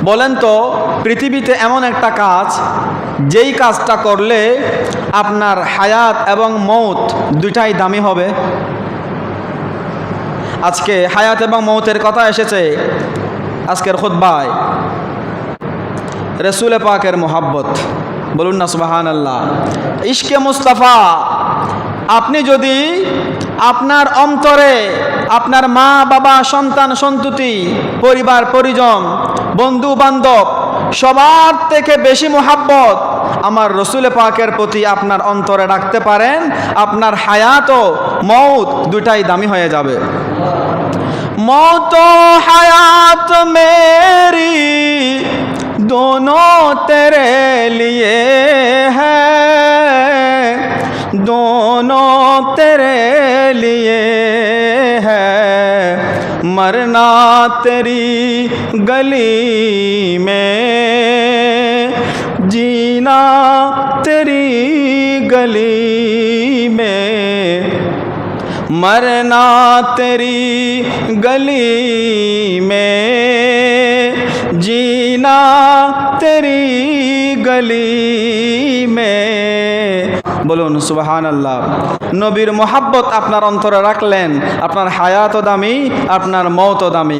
বলেন তো পৃথিবীতে এমন একটা কাজ যেই কাজটা করলে আপনার হায়াত এবং মৌত দুইটাই দামি হবে। আজকে হায়াত এবং মৌতের কথা এসেছে আজকের খুতবায়। রসুল পাকের মোহাব্বত, বলুন না সুবহানাল্লাহ। ইশকে মুস্তাফা, আপনি যদি আপনার অন্তরে আপনার মা বাবা সন্তান সন্ততি পরিবার পরিজন বন্ধু বান্ধব সবার থেকে বেশি মোহাব্বত আমার রসুল পাকের প্রতি আপনার অন্তরে রাখতে পারেন, আপনার হায়াত ও মৌত দুটাই দামি হয়ে যাবে। मौत हयात मेरी दोनों तेरे लिए है, दोनों तेरे लिए है। मरना तेरी गली में, जीना तेरी गली में। मरना तेरी गली में, जीना तेरी गली में। বলুন সুবহানাল্লাহ। নবীর মোহাব্বত আপনার অন্তরে রাখলেন, আপনার হায়াতও দামি, আপনার মওতও দামি।